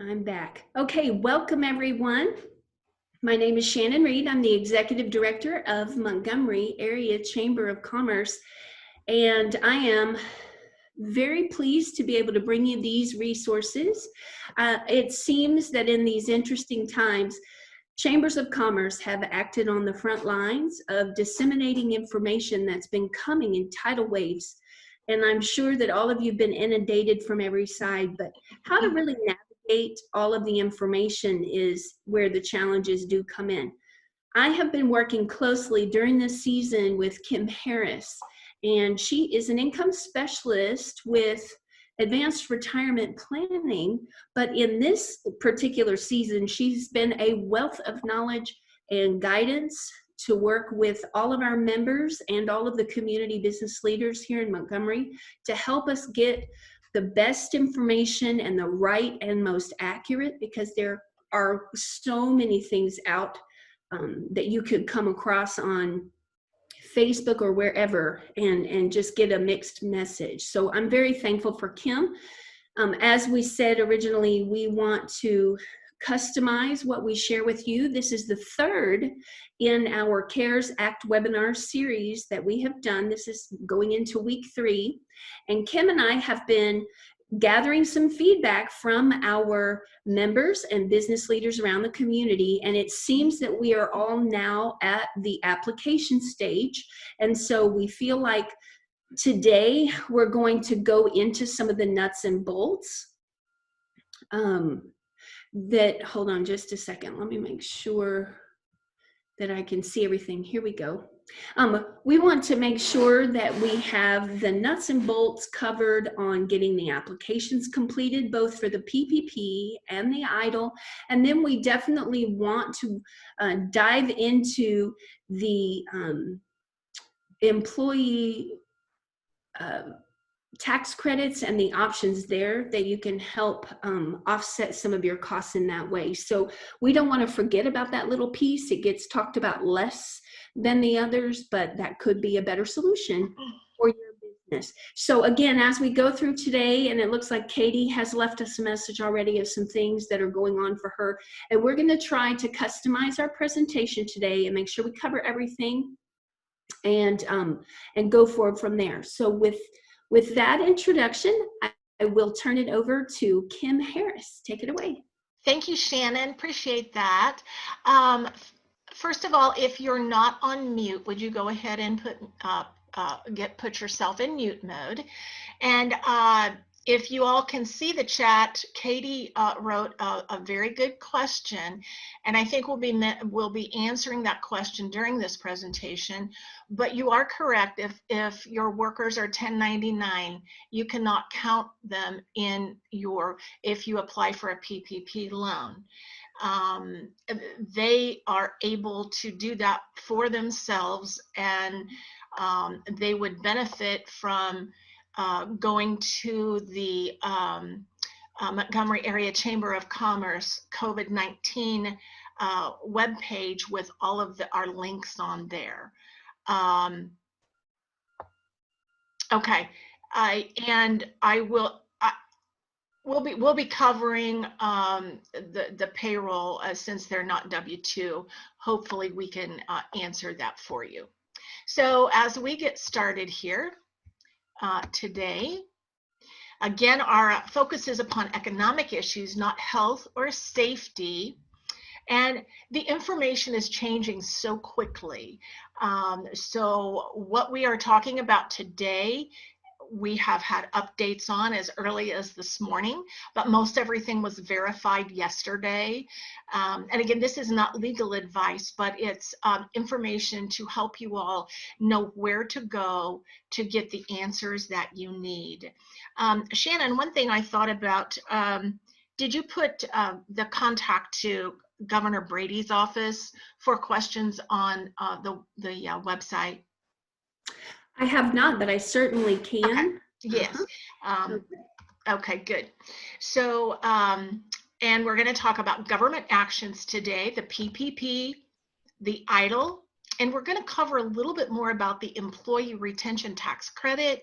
I'm back. Okay, welcome everyone. My name is Shannon Reid. I'm the Executive Director of Montgomery Area Chamber of Commerce, and I am very pleased to be able to bring you these resources. It seems that in these interesting times, chambers of commerce have acted on the front lines of disseminating information that's been coming in tidal waves. And I'm sure that all of you have been inundated from every side, but how to really navigate all of the information is where the challenges do come in. I have been working closely during this season with Kim Harris, and she is an income specialist with advanced retirement planning. But in this particular season, she's been a wealth of knowledge and guidance to work with all of our members and all of the community business leaders here in Montgomery to help us get the best information and the right and most accurate, because there are so many things out that you could come across on Facebook or wherever and just get a mixed message. So I'm very thankful for Kim. As we said originally, we want to customize what we share with you. This is the third in our CARES Act webinar series that we have done. This is going into week 3. And Kim and I have been gathering some feedback from our members and business leaders around the community, and it seems that we are all now at the application stage. And so we feel like today we're going to go into some of the nuts and bolts hold on just a second, let me make sure that I can see everything. Here we go. We want to make sure that we have the nuts and bolts covered on getting the applications completed, both for the PPP and the EIDL. And then we definitely want to dive into the employee tax credits and the options there that you can help offset some of your costs in that way. So we don't want to forget about that little piece. It gets talked about less than the others, but that could be a better solution for your business. So again, as we go through today, and it looks like Katie has left us a message already of some things that are going on for her, and we're going to try to customize our presentation today and make sure we cover everything and go forward from there. So with that introduction, I will turn it over to Kim Harris. Take it away. Thank you, Shannon. Appreciate that. First of all, if you're not on mute, would you go ahead and put yourself in mute mode? And if you all can see the chat, Katie wrote a very good question, and I think we'll be answering that question during this presentation. But you are correct. If your workers are 1099, you cannot count them in if you apply for a PPP loan. They are able to do that for themselves, and they would benefit from going to the Montgomery Area Chamber of Commerce COVID-19 webpage with all of our links on there. Okay, we'll be covering the payroll since they're not W-2. Hopefully we can answer that for you. So as we get started here today, again, our focus is upon economic issues, not health or safety. And the information is changing so quickly. So what we are talking about today, we have had updates on as early as this morning, but most everything was verified yesterday. And again, this is not legal advice, but it's information to help you all know where to go to get the answers that you need. Shannon, one thing I thought about, did you put the contact to Governor Brady's office for questions on the website? I have not, but I certainly can. Okay. Yes. Okay, good. So, and we're going to talk about government actions today, the PPP, the EIDL, And we're going to cover a little bit more about the employee retention tax credit.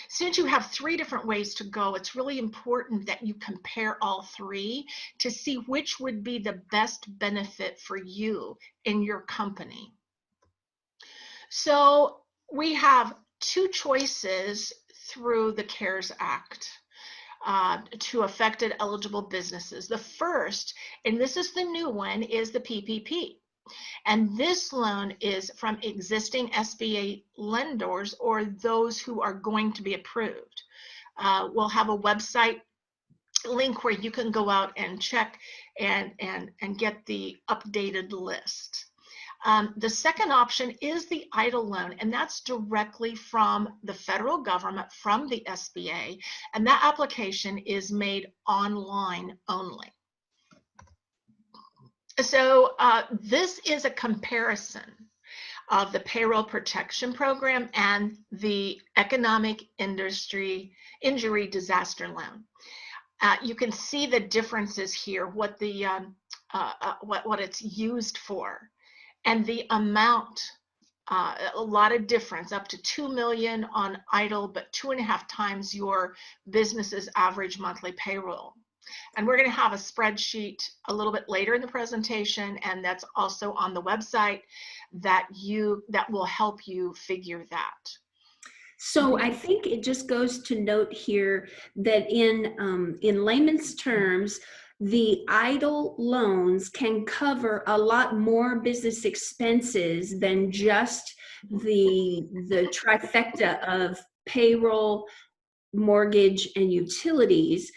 Since you have 3 different ways to go, it's really important that you compare all 3 to see which would be the best benefit for you in your company. So we have 2 choices through the CARES Act to affected eligible businesses. The first, and this is the new one, is the PPP. And this loan is from existing SBA lenders or those who are going to be approved. We'll have a website link where you can go out and check and get the updated list. The second option is the EIDL loan, and that's directly from the federal government, from the SBA, and that application is made online only. So this is a comparison of the Payroll Protection Program and the Economic Injury Disaster Loan. You can see the differences here, what the what it's used for, and the amount. A lot of difference, up to $2 million on EIDL, but 2.5 times your business's average monthly payroll. And we're going to have a spreadsheet a little bit later in the presentation, and that's also on the website that will help you figure that. So I think it just goes to note here that in layman's terms, the EIDL loans can cover a lot more business expenses than just the trifecta of payroll, mortgage, and utilities.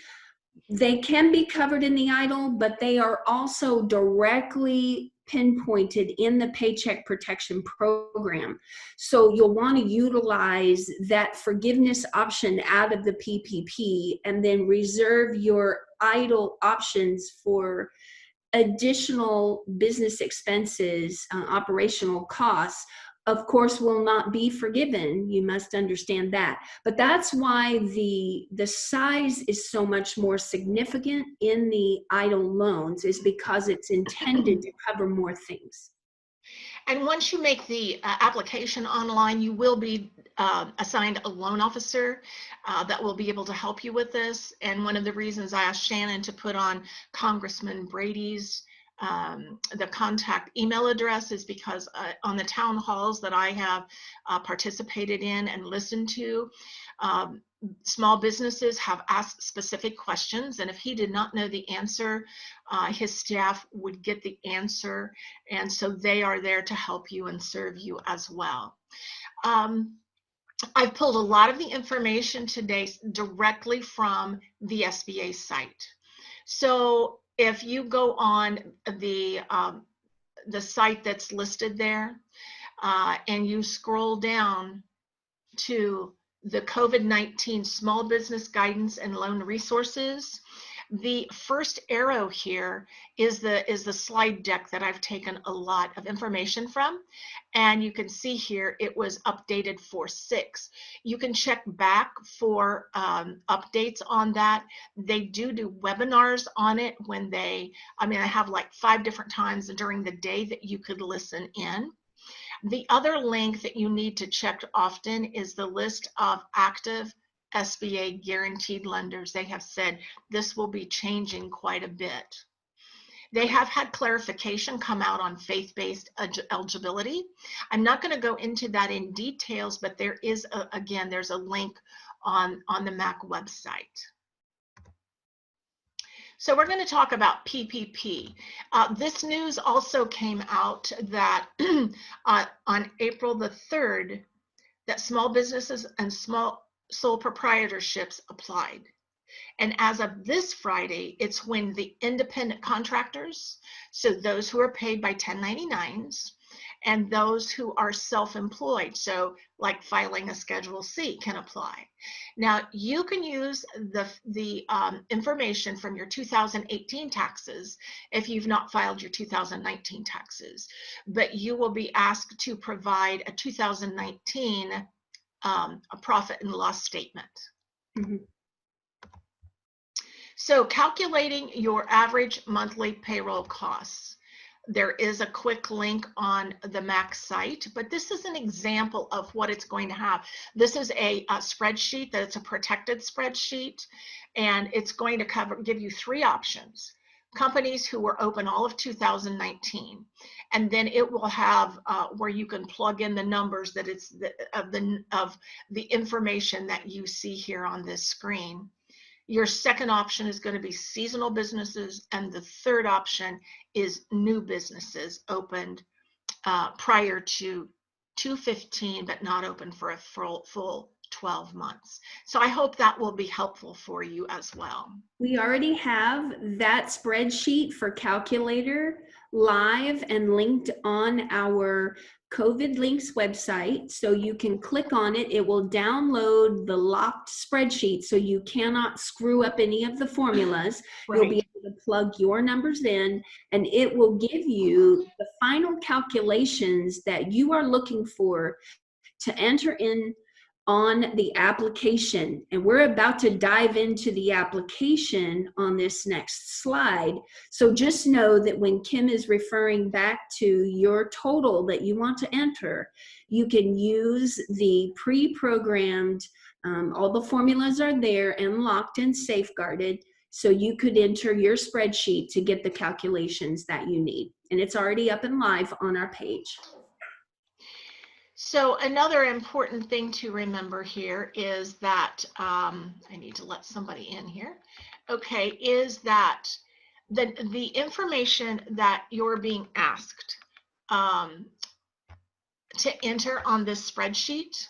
They can be covered in the EIDL, but they are also directly pinpointed in the Paycheck Protection Program. So you'll want to utilize that forgiveness option out of the PPP and then reserve your EIDL options for additional business expenses, operational costs, of course, will not be forgiven. You must understand that. But that's why the size is so much more significant in the EIDL loans, is because it's intended to cover more things. And once you make the application online, you will be assigned a loan officer that will be able to help you with this. And one of the reasons I asked Shannon to put on Congressman Brady's the contact email address is because on the town halls that I have participated in and listened to, small businesses have asked specific questions, and if he did not know the answer, his staff would get the answer, and so they are there to help you and serve you as well. I've pulled a lot of the information today directly from the SBA site. So if you go on the site that's listed there and you scroll down to the COVID-19 Small Business Guidance and Loan Resources, the first arrow here is the slide deck that I've taken a lot of information from, and you can see here it was updated for 6. You can check back for updates on that. They do webinars on it when I have like 5 different times during the day that you could listen in. The other link that you need to check often is the list of active SBA guaranteed lenders. They have said this will be changing quite a bit. They have had clarification come out on faith-based eligibility. I'm not going to go into that in details, but there is, again, there's a link on the MAC website. So we're going to talk about PPP. This news also came out that on April the 3rd, that small businesses and small sole proprietorships applied. And as of this Friday, it's when the independent contractors, so those who are paid by 1099s, and those who are self-employed, so like filing a Schedule C, can apply. Now, you can use the information from your 2018 taxes if you've not filed your 2019 taxes, but you will be asked to provide a 2019 a profit and loss statement. Mm-hmm. So calculating your average monthly payroll costs. There is a quick link on the Max site, but this is an example of what it's going to have. This is a spreadsheet that it's a protected spreadsheet, and it's going to give you 3 options. Companies who were open all of 2019, and then it will have where you can plug in the numbers that it's of the information that you see here on this screen. Your second option is going to be seasonal businesses, and the third option is new businesses opened prior to 2/15, but not open for a full 12 months. So I hope that will be helpful for you as well. We already have that spreadsheet for calculator live and linked on our COVID Links website. So you can click on it. It will download the locked spreadsheet so you cannot screw up any of the formulas. Right. You'll be able to plug your numbers in, and it will give you the final calculations that you are looking for to enter in on the application. And we're about to dive into the application on this next slide. So just know that when Kim is referring back to your total that you want to enter, you can use the pre-programmed, all the formulas are there and locked and safeguarded. So you could enter your spreadsheet to get the calculations that you need. And it's already up and live on our page. So another important thing to remember here is that, I need to let somebody in here. Okay, is that the information that you're being asked to enter on this spreadsheet,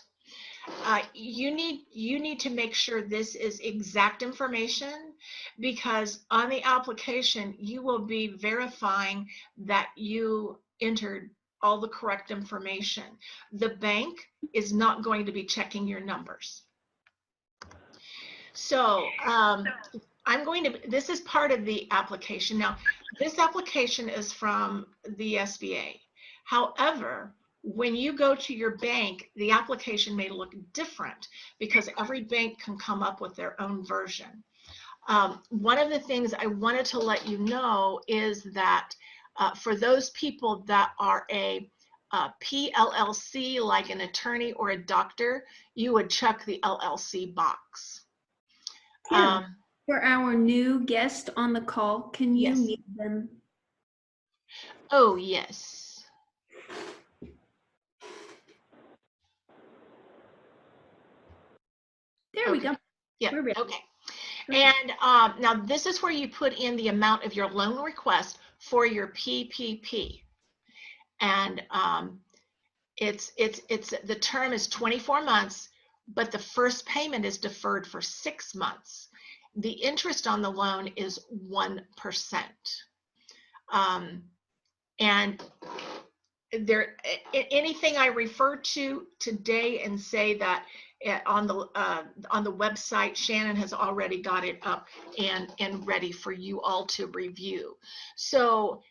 you need to make sure this is exact information, because on the application you will be verifying that you entered all the correct information. The bank is not going to be checking your numbers. So this is part of the application. Now, this application is from the SBA. However, when you go to your bank, the application may look different because every bank can come up with their own version. One of the things I wanted to let you know is that for those people that are a PLLC, like an attorney or a doctor, you would check the LLC box. For our new guest on the call, can you mute them? Oh, yes. There we go. Yeah, okay. And now this is where you put in the amount of your loan request for your PPP. And the term is 24 months, but the first payment is deferred for 6 months. The interest on the loan is 1%. And there, anything I refer to today and say that on the website, Shannon has already got it up and ready for you all to review. So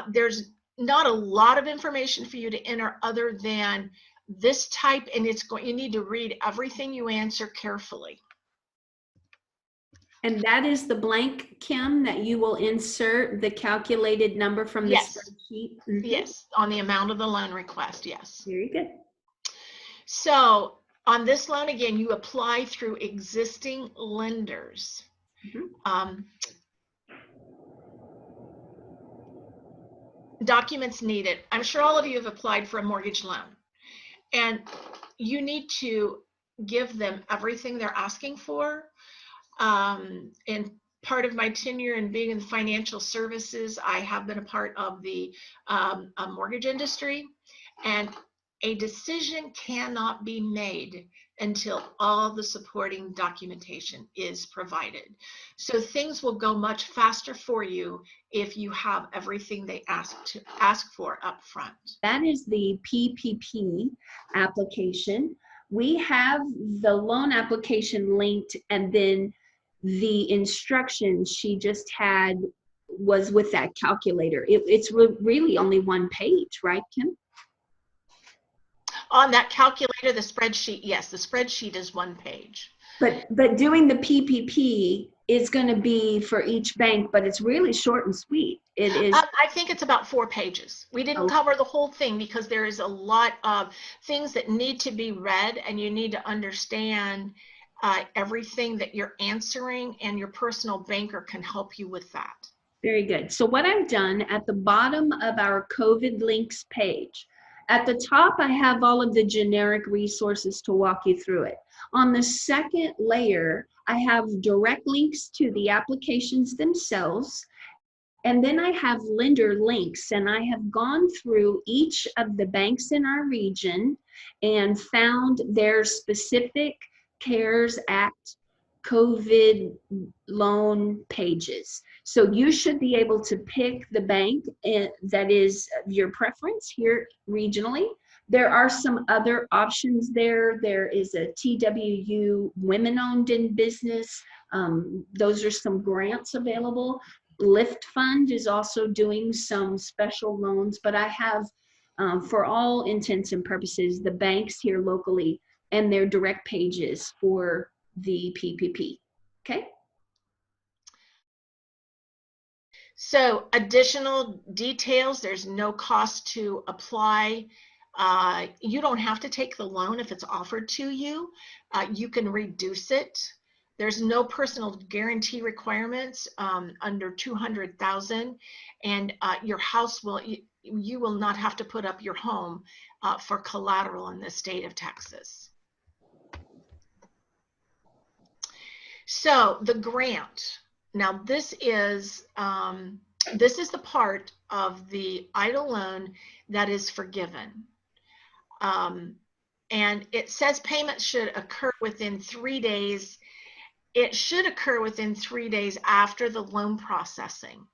there's not a lot of information for you to enter other than this type, and you need to read everything you answer carefully. And that is the blank, Kim, that you will insert the calculated number from the spreadsheet? Mm-hmm. Yes, on the amount of the loan request, yes. Very good. So on this loan, again, you apply through existing lenders. Mm-hmm. Documents needed. I'm sure all of you have applied for a mortgage loan, and you need to give them everything they're asking for. And part of my tenure in being in financial services, I have been a part of the mortgage industry, and a decision cannot be made until all the supporting documentation is provided. So things will go much faster for you if you have everything they ask for up front. That is the PPP application. We have the loan application linked, and then the instructions she just had was with that calculator. It's really only one page, right, Kim? On that calculator, the spreadsheet, yes, the spreadsheet is one page. But doing the PPP is going to be for each bank, but it's really short and sweet. It is. I think it's about 4 pages. We didn't cover the whole thing because there is a lot of things that need to be read, and you need to understand everything that you're answering, and your personal banker can help you with that. Very good. So what I've done at the bottom of our COVID links page, at the top, I have all of the generic resources to walk you through it. On the second layer, I have direct links to the applications themselves. And then I have lender links, and I have gone through each of the banks in our region and found their specific CARES Act COVID loan pages. So you should be able to pick the bank that is your preference here regionally. There are some other options there. There is a TWU Women Owned in Business. Those are some grants available. Lift Fund is also doing some special loans, but I have, for all intents and purposes, the banks here locally and their direct pages for the PPP. Okay. So additional details, there's no cost to apply. You don't have to take the loan if it's offered to you. You can reduce it. There's no personal guarantee requirements under 200,000, and your house will, you will not have to put up your home for collateral in the state of Texas. So the grant. Now this is the part of the EIDL loan that is forgiven. And it says payments should occur within 3 days. It should occur within 3 days after the loan processing.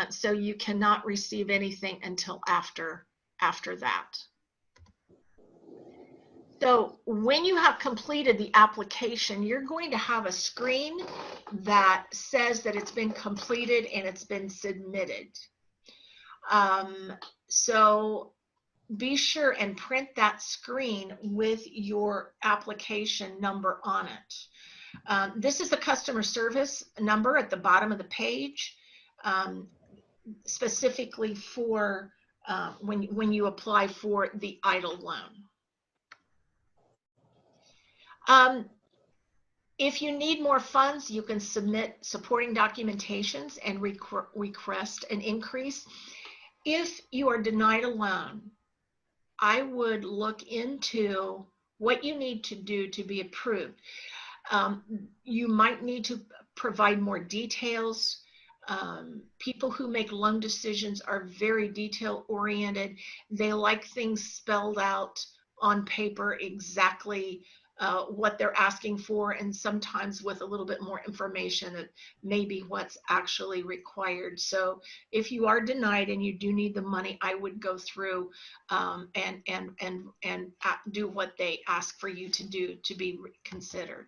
So you cannot receive anything until after that. So when you have completed the application, you're going to have a screen that says that it's been completed and it's been submitted. So be sure and print that screen with your application number on it. This is the customer service number at the bottom of the page, specifically for when you apply for the EIDL loan. If you need more funds, you can submit supporting documentations and request an increase. If you are denied a loan, I would look into what you need to do to be approved. You might need to provide more details. People who make loan decisions are very detail oriented. They like things spelled out on paper exactly what they're asking for, and sometimes with a little bit more information that may be what's actually required. So if you are denied and you do need the money, I would go through and do what they ask for you to do to be considered.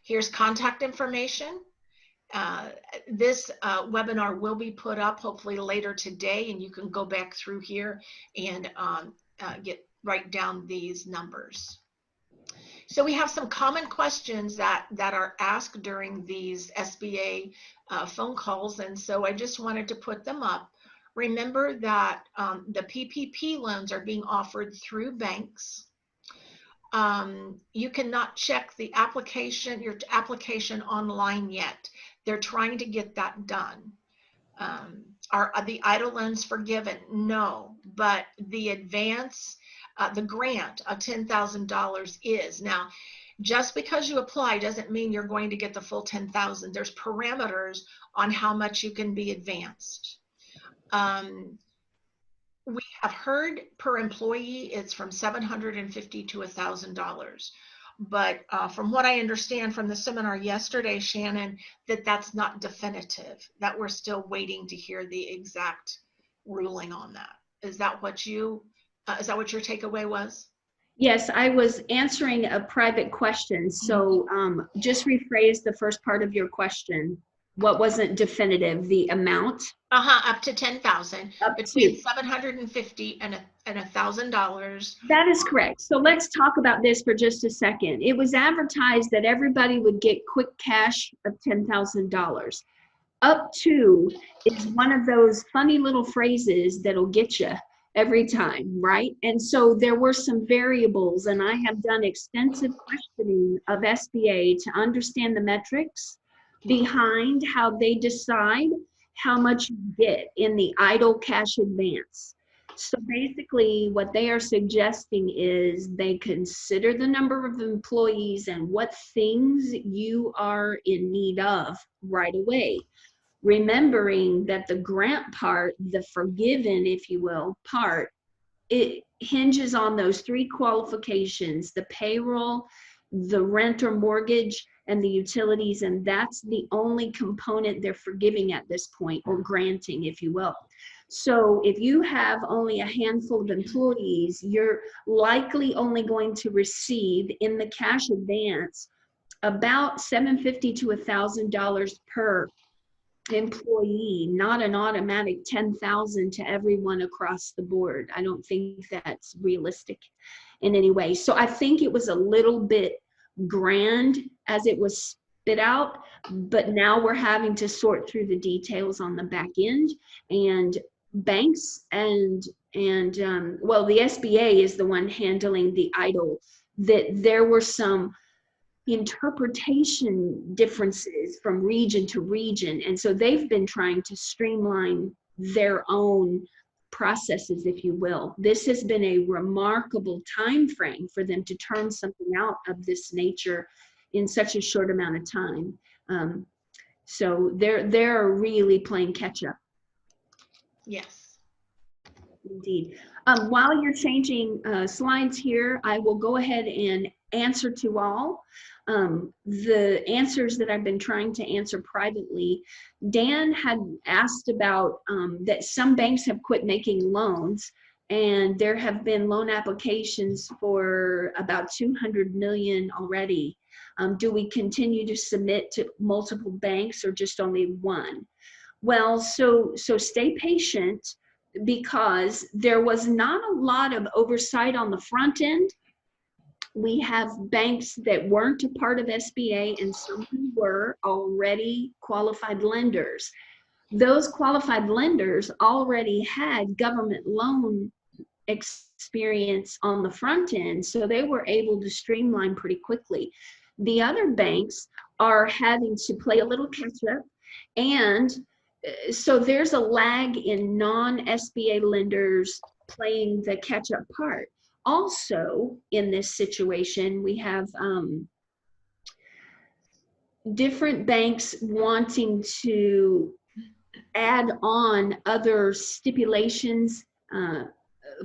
Here's contact information. This webinar will be put up hopefully later today, and you can go back through here and write down these numbers. So we have some common questions that are asked during these SBA phone calls, and so I just wanted to put them up. Remember that the PPP loans are being offered through banks. You cannot check the application, your application online yet. They're trying to get that done. Are the EIDL loans forgiven? No, but the advance, the grant of $10,000 is. Now, just because you apply doesn't mean you're going to get the full $10,000. There's parameters on how much you can be advanced. We have heard per employee, it's from $750 to $1,000. But from what I understand from the seminar yesterday, Shannon, that's not definitive, that we're still waiting to hear the exact ruling on that. Is that what your takeaway was? Yes, I was answering a private question. So just rephrase the first part of your question. what wasn't definitive, the amount? Up to 10,000, Up between to. 750 and $1,000. That is correct. So let's talk about this for just a second. It was advertised that everybody would get quick cash of $10,000. Up to is one of those funny little phrases that'll get you every time, right? And so there were some variables, and I have done extensive questioning of SBA to understand the metrics behind how they decide how much you get in the idle cash advance. So basically, what they are suggesting is they consider the number of employees and what things you are in need of right away, remembering that the grant part, the forgiven, if you will, part, it hinges on those three qualifications: the payroll, the rent or mortgage, and the utilities. And that's the only component they're forgiving at this point, or granting, if you will. So if you have only a handful of employees, you're likely only going to receive in the cash advance about $750 to $1,000 per employee, not an automatic 10,000 to everyone across the board. I don't think that's realistic in any way. So I think it was a little bit grand as it was spit out, but now we're having to sort through the details on the back end. And banks and well, the SBA is the one handling the idle, that there were some interpretation differences from region to region. And so they've been trying to streamline their own processes, if you will. This has been a remarkable time frame for them to turn something out of this nature in such a short amount of time. So they're really playing catch up. Yes. Indeed. While you're changing slides here, I will go ahead and answer to all. The answers that I've been trying to answer privately, Dan had asked about that some banks have quit making loans, and there have been loan applications for about 200 million already. Do we continue to submit to multiple banks or just only one? Well, so stay patient, because there was not a lot of oversight on the front end. We have banks that weren't a part of SBA, and some who were already qualified lenders. Those qualified lenders already had government loan experience on the front end, so they were able to streamline pretty quickly. The other banks are having to play a little catch up, and so there's a lag in non-SBA lenders playing the catch-up part. Also, in this situation, we have different banks wanting to add on other stipulations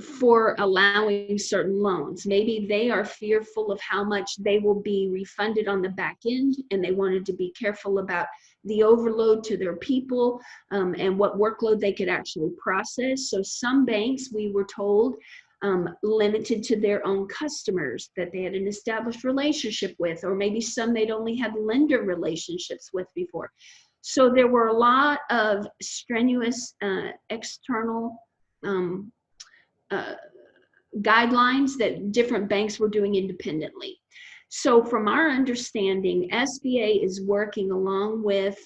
for allowing certain loans. Maybe they are fearful of how much they will be refunded on the back end, and they wanted to be careful about the overload to their people and what workload they could actually process. So some banks, we were told, limited to their own customers that they had an established relationship with, or maybe some they'd only had lender relationships with before. So there were a lot of strenuous external guidelines that different banks were doing independently. So from our understanding, SBA is working along with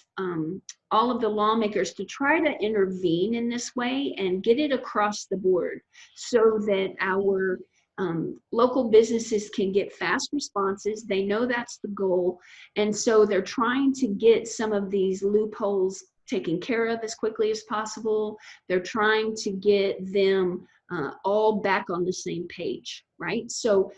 all of the lawmakers to try to intervene in this way and get it across the board so that our local businesses can get fast responses. They know that's the goal. And so they're trying to get some of these loopholes taken care of as quickly as possible. They're trying to get them all back on the same page, right? So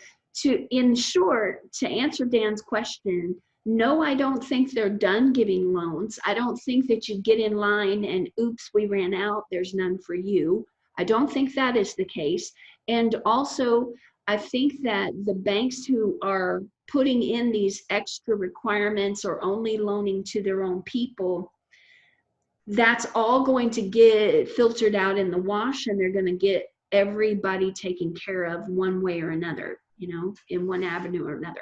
in short, to answer Dan's question, no, I don't think they're done giving loans. I don't think that you get in line and oops, we ran out, there's none for you. I don't think that is the case. And also, I think that the banks who are putting in these extra requirements or only loaning to their own people, that's all going to get filtered out in the wash, and they're going to get everybody taken care of one way or another, you know, in one avenue or another.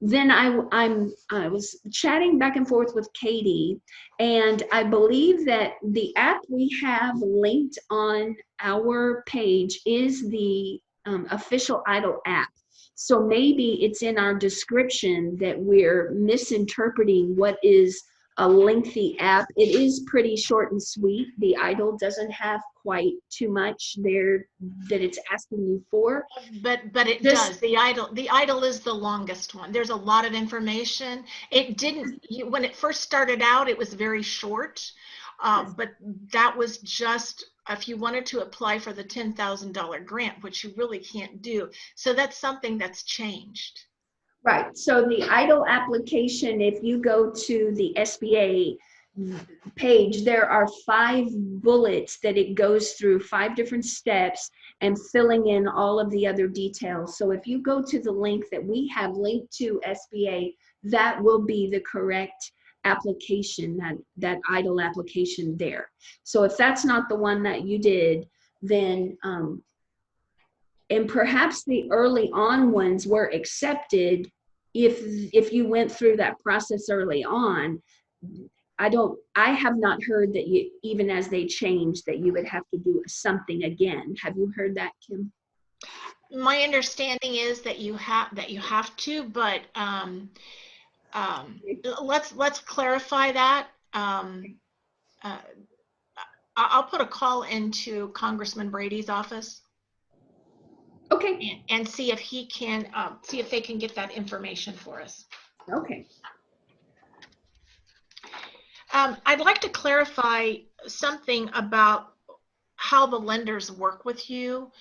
then I was chatting back and forth with Katie, and I believe that the app we have linked on our page is the official Idle app. So maybe it's in our description that we're misinterpreting what is a lengthy app. It is pretty short and sweet. The Idle doesn't have quite too much there that it's asking you for. But it Just does. The idle is the longest one. There's a lot of information. It didn't when it first started out, it was very short. But that was just if you wanted to apply for the $10,000 grant, which you really can't do. So that's something that's changed. right. So the Idle application, if you go to the SBA page, there are 5 bullets that it goes through, 5 different steps, and filling in all of the other details. So if you go to the link that we have linked to SBA, that will be the correct application, that Idle application there. So if that's not the one that you did, then and perhaps the early on ones were accepted if you went through that process early on. I have not heard that you, even as they change, that you would have to do something again. Have you heard that, Kim? My understanding is that you have to, but let's clarify that. Uh, I'll put a call into Congressman Brady's office Okay. and see if he can see if they can get that information for us. Okay. I'd like to clarify something about how the lenders work with you.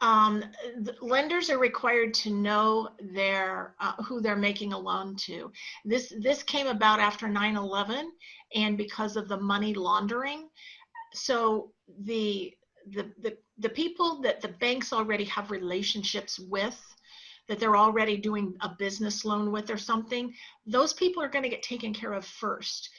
The lenders are required to know their who they're making a loan to. This came about after 9/11 and because of the money laundering. So the people that the banks already have relationships with, that they're already doing a business loan with or something, those people are going to get taken care of first.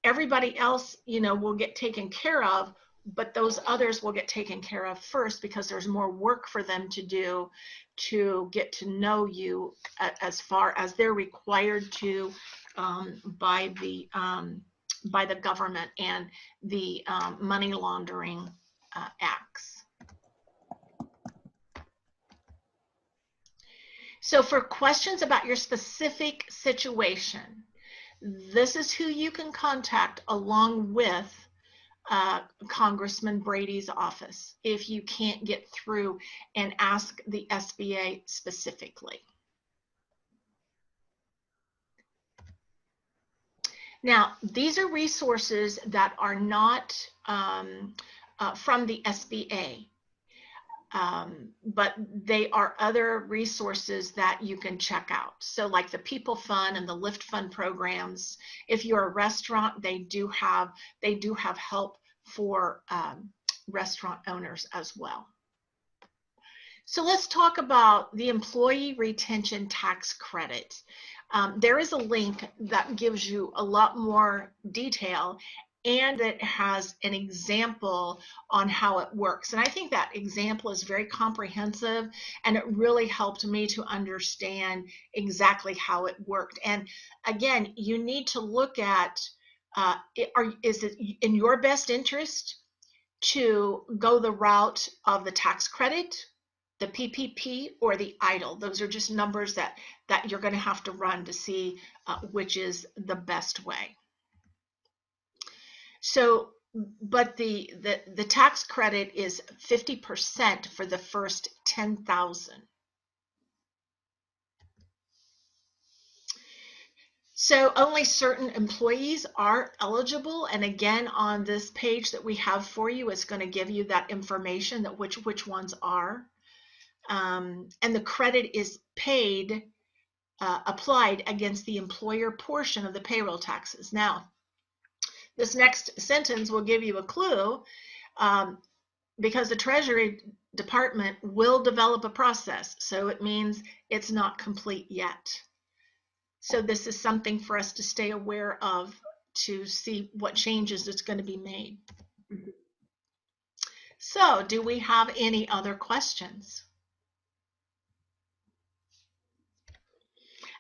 Everybody else, will get taken care of, but those others will get taken care of first because there's more work for them to do to get to know you as far as they're required to by the government and the money laundering acts. So for questions about your specific situation, this is who you can contact along with Congressman Brady's office if you can't get through and ask the SBA specifically. Now, these are resources that are not from the SBA. But they are other resources that you can check out. So like the People Fund and the Lift Fund programs, if you're a restaurant, they do have help for restaurant owners as well. So let's talk about the Employee Retention Tax Credit. There is a link that gives you a lot more detail, and it has an example on how it works. And I think that example is very comprehensive, and it really helped me to understand exactly how it worked. And again, you need to look at, is it in your best interest to go the route of the tax credit, the PPP, or the idle? Those are just numbers that you're going to have to run to see which is the best way. So, but the tax credit is 50% for the first 10,000. So only certain employees are eligible. And again, on this page that we have for you, it's going to give you that information that which ones are. And the credit is paid, applied against the employer portion of the payroll taxes. Now, this next sentence will give you a clue, because the Treasury Department will develop a process. So it means it's not complete yet. So this is something for us to stay aware of to see what changes it's going to be made. So do we have any other questions?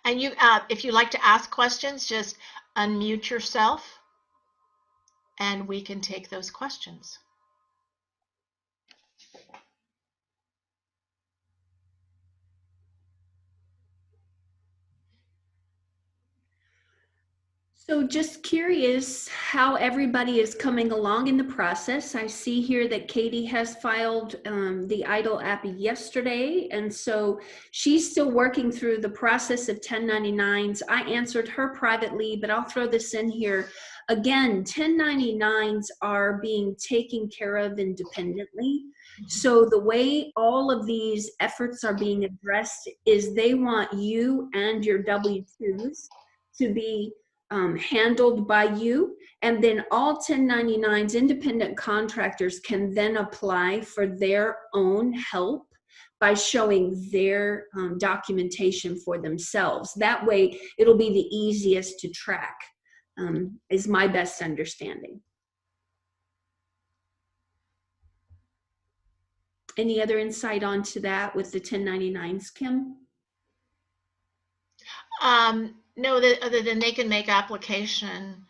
And you, if you like to ask questions, just unmute yourself and we can take those questions. So just curious how everybody is coming along in the process. I see here that Katie has filed the EIDL app yesterday, and so she's still working through the process of 1099s. I answered her privately, but I'll throw this in here. Again, 1099s are being taken care of independently. So the way all of these efforts are being addressed is they want you and your W-2s to be handled by you, and then all 1099s independent contractors can then apply for their own help by showing their documentation for themselves. That way it'll be the easiest to track, is my best understanding. Any other insight onto that with the 1099s, Kim? No, other than they can make application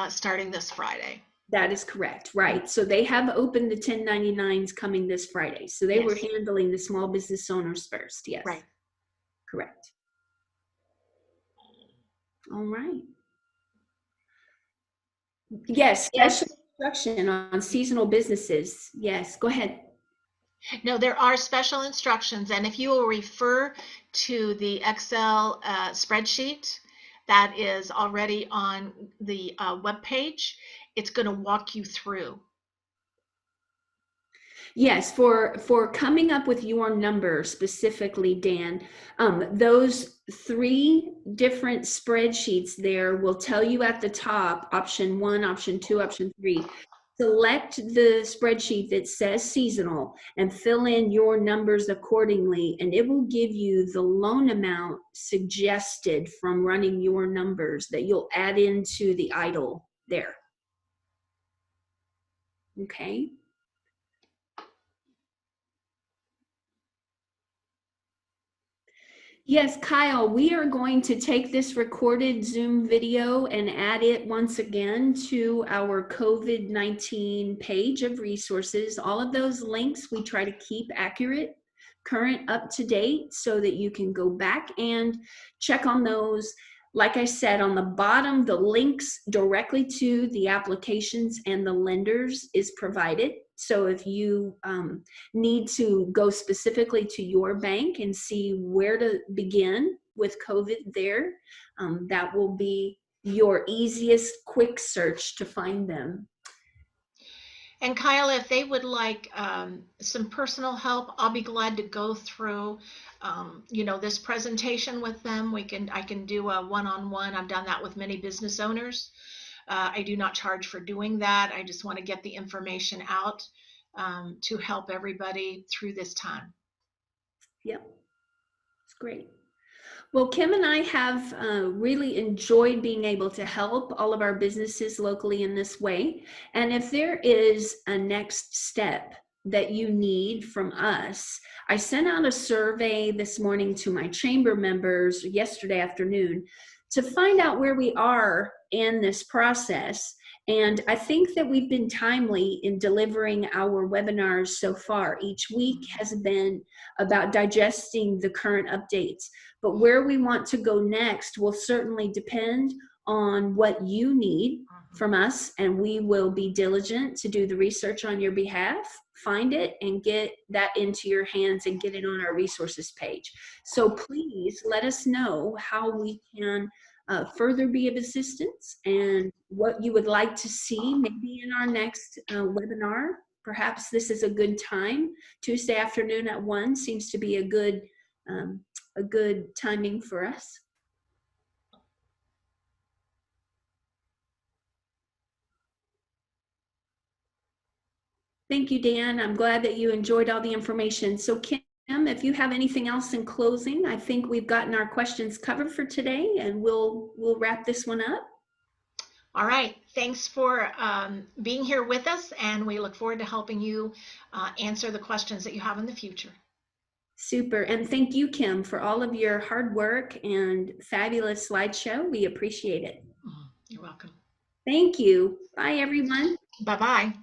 starting this Friday. That is correct, right. So they have opened the 1099s coming this Friday. So they were handling the small business owners first, yes. Right. Correct. All right. Yes, special instruction on seasonal businesses. Yes, go ahead. No, there are special instructions, and if you will refer to the Excel spreadsheet that is already on the web page, it's going to walk you through. Yes, for coming up with your number specifically, Dan, those 3 different spreadsheets there will tell you at the top, option 1, option 2, option 3. Select the spreadsheet that says seasonal and fill in your numbers accordingly, and it will give you the loan amount suggested from running your numbers that you'll add into the EIDL there. Okay. Yes, Kyle, we are going to take this recorded Zoom video and add it once again to our COVID-19 page of resources. All of those links we try to keep accurate, current, up to date, so that you can go back and check on those. Like I said, on the bottom, the links directly to the applications and the lenders is provided. So if you need to go specifically to your bank and see where to begin with COVID there, that will be your easiest quick search to find them. And Kyle, if they would like some personal help, I'll be glad to go through, this presentation with them. I can do a one-on-one. I've done that with many business owners. I do not charge for doing that. I just want to get the information out to help everybody through this time. Yep, it's great. Well, Kim and I have really enjoyed being able to help all of our businesses locally in this way. And if there is a next step that you need from us, I sent out a survey this morning to my chamber members yesterday afternoon to find out where we are in this process. And I think that we've been timely in delivering our webinars so far. Each week has been about digesting the current updates. But where we want to go next will certainly depend on what you need from us, and we will be diligent to do the research on your behalf, find it, and get that into your hands and get it on our resources page. So please let us know how we can further be of assistance and what you would like to see maybe in our next webinar. Perhaps this is a good time. Tuesday afternoon at 1 seems to be a good timing for us. Thank you, Dan. I'm glad that you enjoyed all the information. So Kim, if you have anything else in closing, I think we've gotten our questions covered for today, and we'll wrap this one up. All right. Thanks for being here with us, and we look forward to helping you answer the questions that you have in the future. Super. And thank you, Kim, for all of your hard work and fabulous slideshow. We appreciate it. You're welcome. Thank you. Bye, everyone. Bye-bye.